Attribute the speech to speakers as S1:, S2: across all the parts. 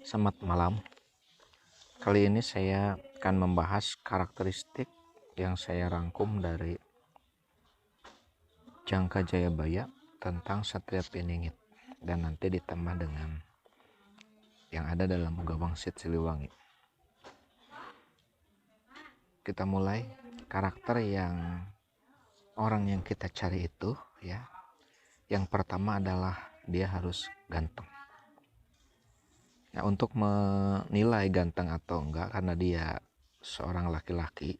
S1: Selamat malam. Kali ini saya akan membahas karakteristik yang saya rangkum dari Jangka Jayabaya tentang Satria Piningit dan nanti ditambah dengan yang ada dalam Gawangsit Siliwangi. Kita mulai. Karakter yang orang yang kita cari itu ya. Yang pertama adalah dia harus ganteng. Nah, untuk menilai ganteng atau enggak karena dia seorang laki-laki,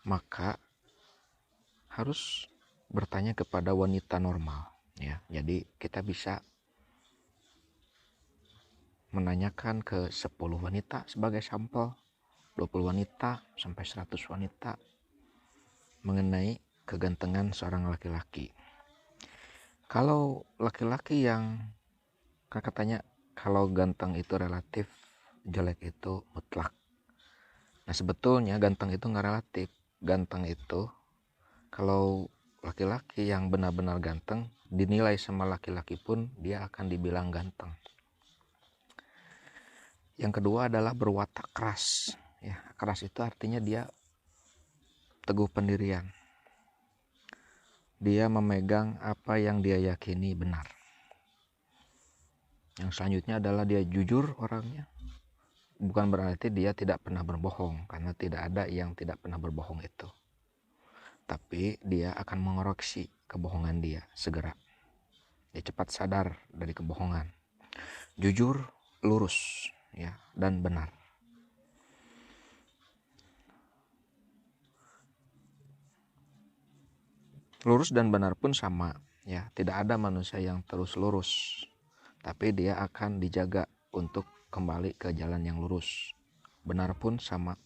S1: maka harus bertanya kepada wanita normal ya. Jadi kita bisa menanyakan ke 10 wanita sebagai sampel, 20 wanita sampai 100 wanita mengenai kegantengan seorang laki-laki. Kalau laki-laki yang katanya kalau ganteng itu relatif, jelek itu mutlak. Nah, sebetulnya ganteng itu nggak relatif. Ganteng itu kalau laki-laki yang benar-benar ganteng dinilai sama laki-laki pun dia akan dibilang ganteng. Yang kedua adalah berwatak keras. Ya, keras itu artinya dia teguh pendirian. Dia memegang apa yang dia yakini benar. Yang selanjutnya adalah dia jujur orangnya. Bukan berarti dia tidak pernah berbohong, karena tidak ada yang tidak pernah berbohong itu. Tapi dia akan mengoreksi kebohongan dia segera. Dia cepat sadar dari kebohongan. Jujur, lurus, ya, dan benar. Lurus dan benar pun sama, ya. Tidak ada manusia yang terus lurus, tapi dia akan dijaga untuk kembali ke jalan yang lurus. Benar pun sama,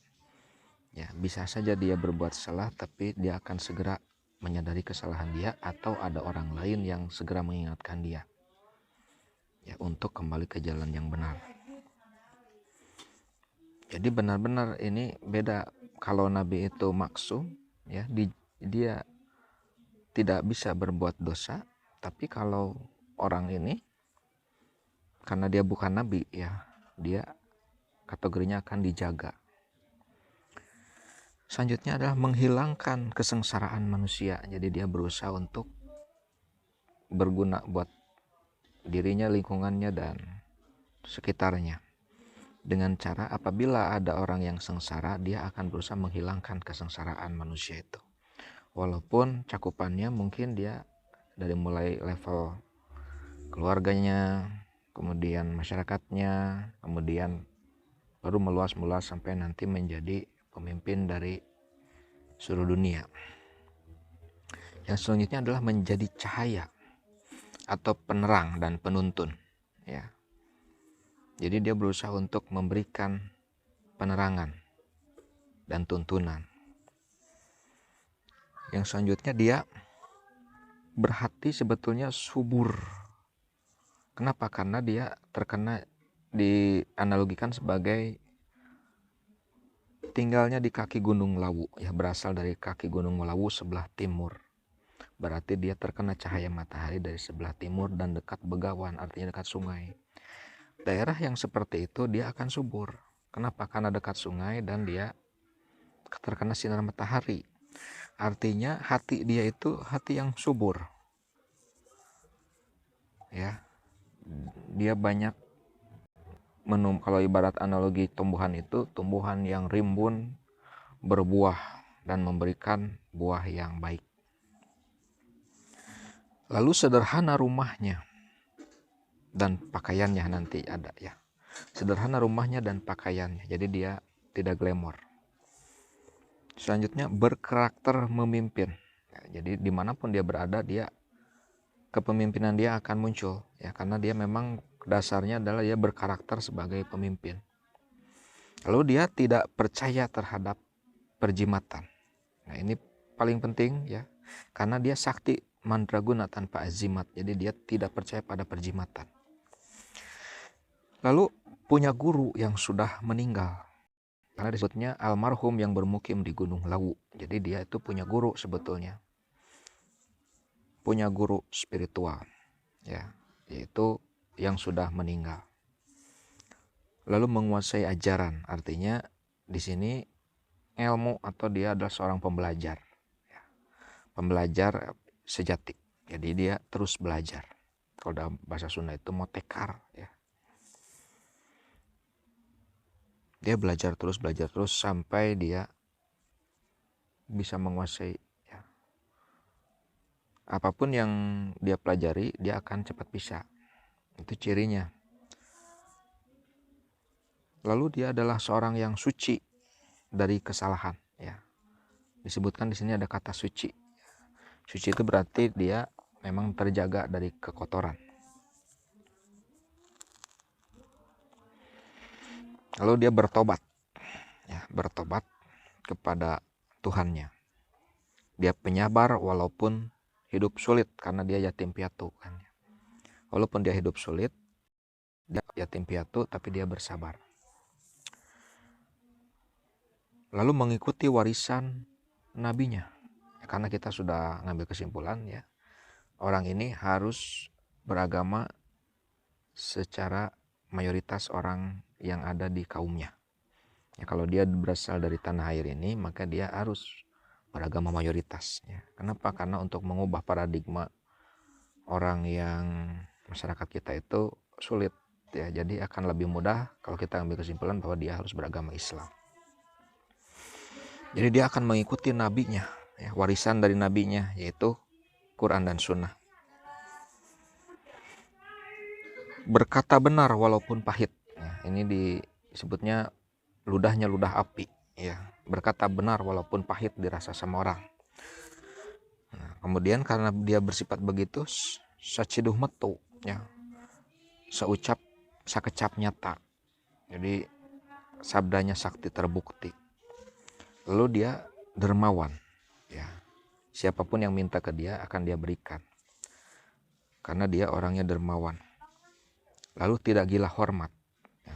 S1: ya. Bisa saja dia berbuat salah, tapi dia akan segera menyadari kesalahan dia, atau ada orang lain yang segera mengingatkan dia, ya, untuk kembali ke jalan yang benar. Jadi benar-benar ini beda. Kalau Nabi itu maksum, ya, dia tidak bisa berbuat dosa. Tapi kalau orang ini, karena dia bukan Nabi, ya, dia kategorinya akan dijaga. Selanjutnya adalah menghilangkan kesengsaraan manusia. Jadi dia berusaha untuk berguna buat dirinya, lingkungannya, dan sekitarnya. Dengan cara apabila ada orang yang sengsara, dia akan berusaha menghilangkan kesengsaraan manusia itu. Walaupun cakupannya mungkin dia dari mulai level keluarganya, kemudian masyarakatnya, kemudian baru meluas sampai nanti menjadi pemimpin dari seluruh dunia. Yang selanjutnya adalah menjadi cahaya atau penerang dan penuntun, ya. Jadi dia berusaha untuk memberikan penerangan dan tuntunan. Yang selanjutnya dia berhati sebetulnya subur. Kenapa? Karena dia terkena dianalogikan sebagai tinggalnya di kaki Gunung Lawu, ya, berasal dari kaki Gunung Lawu sebelah timur. Berarti dia terkena cahaya matahari dari sebelah timur dan dekat Begawan, artinya dekat sungai. Daerah yang seperti itu dia akan subur. Kenapa? Karena dekat sungai dan dia terkena sinar matahari. Artinya hati dia itu hati yang subur, ya. Dia banyak kalau ibarat analogi tumbuhan itu, tumbuhan yang rimbun, berbuah dan memberikan buah yang baik. Lalu sederhana rumahnya dan pakaiannya nanti ada, ya. Sederhana rumahnya dan pakaiannya, jadi dia tidak glamor. Selanjutnya berkarakter memimpin, ya, jadi dimanapun dia berada, dia kepemimpinan dia akan muncul, ya, karena dia memang dasarnya adalah dia berkarakter sebagai pemimpin. Lalu dia tidak percaya terhadap perjimatan. Nah, ini paling penting, ya, karena dia sakti mandraguna tanpa azimat, jadi dia tidak percaya pada perjimatan. Lalu punya guru yang sudah meninggal, karena disebutnya almarhum yang bermukim di Gunung Lawu. Jadi dia itu punya guru sebetulnya, punya guru spiritual, ya, yaitu yang sudah meninggal. Lalu menguasai ajaran, artinya di sini ilmu atau dia adalah seorang pembelajar. Pembelajar sejati. Jadi dia terus belajar. Kalau dalam bahasa Sunda itu motekar ya. Dia belajar terus sampai dia bisa menguasai ya. Apapun yang dia pelajari, dia akan cepat bisa. Itu cirinya. Lalu dia adalah seorang yang suci dari kesalahan ya. Disebutkan di sini ada kata suci. Suci itu berarti dia memang terjaga dari kekotoran. Lalu dia bertobat ya, bertobat kepada Tuhannya. Dia penyabar walaupun hidup sulit karena dia yatim piatu kan. Walaupun dia hidup sulit, dia yatim piatu tapi dia bersabar. Lalu mengikuti warisan nabinya. Karena kita sudah ngambil kesimpulan ya, orang ini harus beragama secara mayoritas orang yang ada di kaumnya. Ya, kalau dia berasal dari tanah air ini, maka dia harus beragama mayoritas. Ya. Kenapa? Karena untuk mengubah paradigma orang yang masyarakat kita itu sulit. Ya, jadi akan lebih mudah kalau kita ambil kesimpulan bahwa dia harus beragama Islam. Jadi dia akan mengikuti nabinya, ya, warisan dari nabinya, yaitu Quran dan Sunnah. Berkata benar walaupun pahit. Ya, ini disebutnya ludahnya ludah api. Ya, berkata benar walaupun pahit dirasa sama orang. Nah, kemudian karena dia bersifat begitu, saciduh metu, ya, seucap sakecap nyata. Jadi sabdanya sakti terbukti. Lalu dia dermawan, ya. Siapapun yang minta ke dia akan dia berikan. Karena dia orangnya dermawan. Lalu tidak gila hormat. Ya.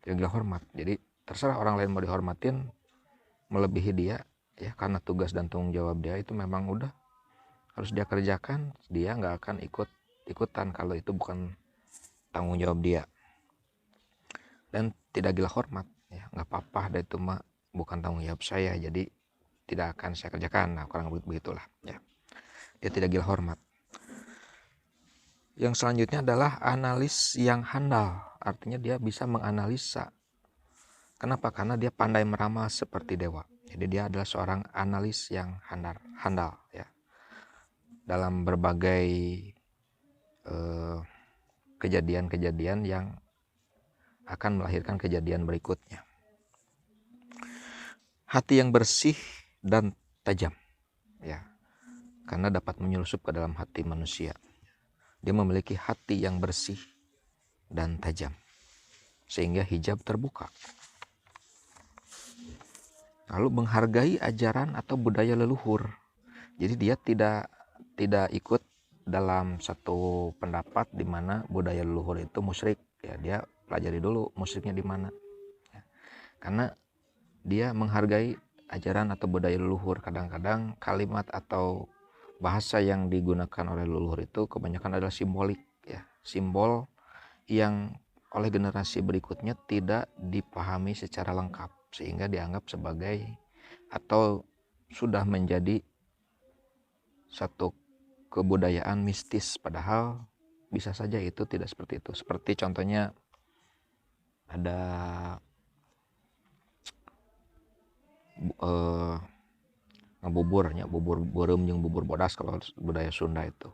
S1: Tidak gila hormat. Jadi terserah orang lain mau dihormatin melebihi dia, ya, karena tugas dan tanggung jawab dia itu memang udah harus dia kerjakan. Dia nggak akan ikutan kalau itu bukan tanggung jawab dia. Dan tidak gila hormat, ya, nggak apa-apa, itu mah bukan tanggung jawab saya, jadi tidak akan saya kerjakan. Nah, kurang begitulah ya. Dia tidak gila hormat. Yang selanjutnya adalah analis yang handal, artinya dia bisa menganalisa. Kenapa? Karena dia pandai meramal seperti dewa. Jadi dia adalah seorang analis yang handal ya. Dalam berbagai kejadian-kejadian yang akan melahirkan kejadian berikutnya. Hati yang bersih dan tajam ya, karena dapat menyelusup ke dalam hati manusia. Dia memiliki hati yang bersih dan tajam sehingga hijab terbuka. Lalu menghargai ajaran atau budaya leluhur. Jadi dia tidak ikut dalam satu pendapat di mana budaya leluhur itu musyrik ya. Dia pelajari dulu musyriknya di mana ya. Karena dia menghargai ajaran atau budaya leluhur. Kadang-kadang kalimat atau bahasa yang digunakan oleh leluhur itu kebanyakan adalah simbolik ya, simbol yang oleh generasi berikutnya tidak dipahami secara lengkap sehingga dianggap sebagai atau sudah menjadi satu kebudayaan mistis, padahal bisa saja itu tidak seperti itu. Seperti contohnya ada ngebuburnya, bubur beureum jeung bubur bodas. Kalau budaya Sunda itu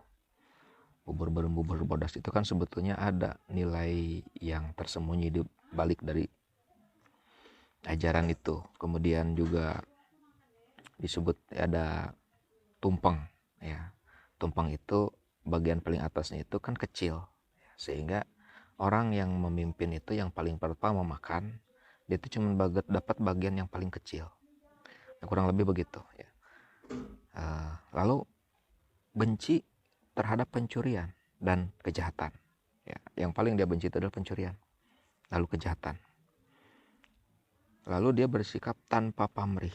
S1: bubur beureum bubur bodas itu kan sebetulnya ada nilai yang tersembunyi di balik dari ajaran itu. Kemudian juga disebut ada tumpeng ya. Tumpeng itu bagian paling atasnya itu kan kecil sehingga orang yang memimpin itu yang paling pertama makan dia itu cuma dapat bagian yang paling kecil. Nah, kurang lebih begitu ya. Lalu benci terhadap pencurian dan kejahatan ya. Yang paling dia benci itu adalah pencurian lalu kejahatan. Lalu dia bersikap tanpa pamrih.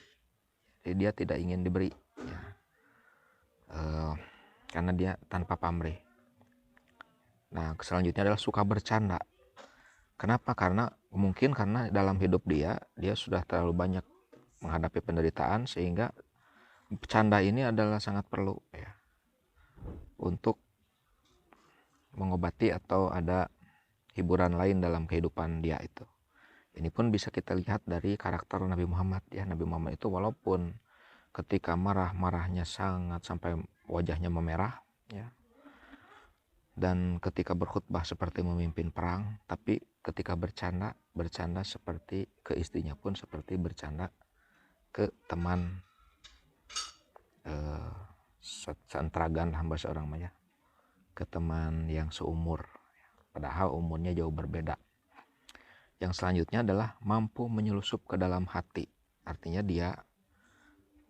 S1: Jadi dia tidak ingin diberi ya. Karena dia tanpa pamrih. Nah, selanjutnya adalah suka bercanda. Kenapa? Karena mungkin karena dalam hidup dia sudah terlalu banyak menghadapi penderitaan, sehingga bercanda ini adalah sangat perlu ya untuk mengobati atau ada hiburan lain dalam kehidupan dia itu. Ini pun bisa kita lihat dari karakter Nabi Muhammad ya. Nabi Muhammad itu walaupun ketika marahnya sangat sampai wajahnya memerah ya, dan ketika berkhutbah seperti memimpin perang, tapi ketika bercanda seperti ke istrinya pun seperti bercanda ke teman seanteragan hamba seorang maya, ke teman yang seumur, padahal umurnya jauh berbeda. Yang selanjutnya adalah mampu menyelusup ke dalam hati. Artinya dia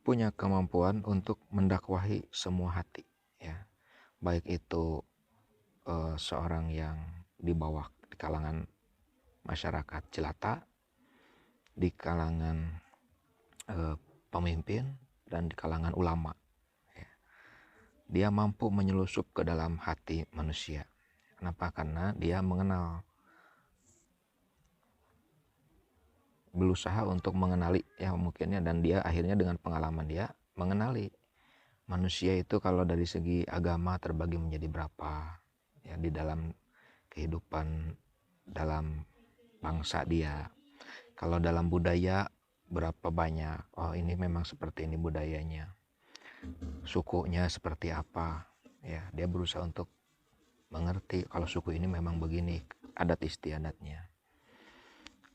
S1: punya kemampuan untuk mendakwahi semua hati ya, baik itu seorang yang di bawah, di kalangan masyarakat jelata, di kalangan pemimpin, dan di kalangan ulama ya. Dia mampu menyelusup ke dalam hati manusia. Kenapa? Karena dia berusaha untuk mengenali ya mungkinnya, dan dia akhirnya dengan pengalaman dia mengenali manusia itu kalau dari segi agama terbagi menjadi berapa ya di dalam kehidupan dalam bangsa dia. Kalau dalam budaya berapa banyak, oh ini memang seperti ini budayanya, sukunya seperti apa ya, dia berusaha untuk mengerti kalau suku ini memang begini adat istiadatnya.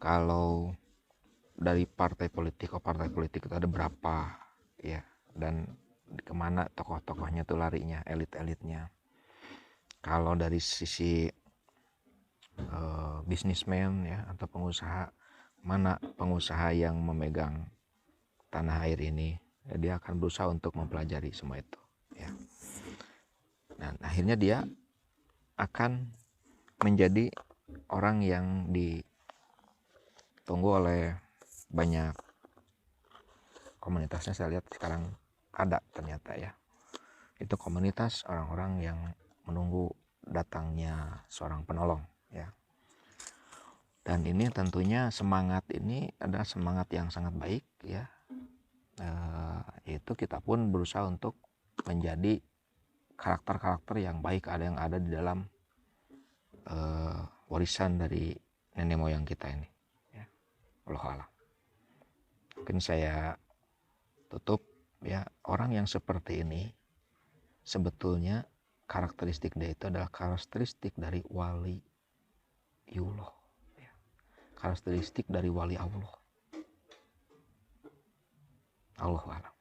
S1: Kalau dari partai politik, partai politik itu ada berapa ya, dan kemana tokoh-tokohnya tuh larinya, elit-elitnya. Kalau dari sisi bisnismen ya atau pengusaha, mana pengusaha yang memegang tanah air ini ya, dia akan berusaha untuk mempelajari semua itu ya. Dan akhirnya dia akan menjadi orang yang ditunggu oleh banyak komunitasnya. Saya lihat sekarang ada ternyata ya, itu komunitas orang-orang yang menunggu datangnya seorang penolong ya. Dan ini tentunya semangat ini adalah semangat yang sangat baik ya, yaitu kita pun berusaha untuk menjadi karakter-karakter yang baik yang ada di dalam warisan dari nenek moyang kita ini ya. Wallahu a'lam. Mungkin saya tutup ya, orang yang seperti ini sebetulnya karakteristik dia itu adalah karakteristik dari waliullah ya. Karakteristik dari wali Allah. Allahu a'lam.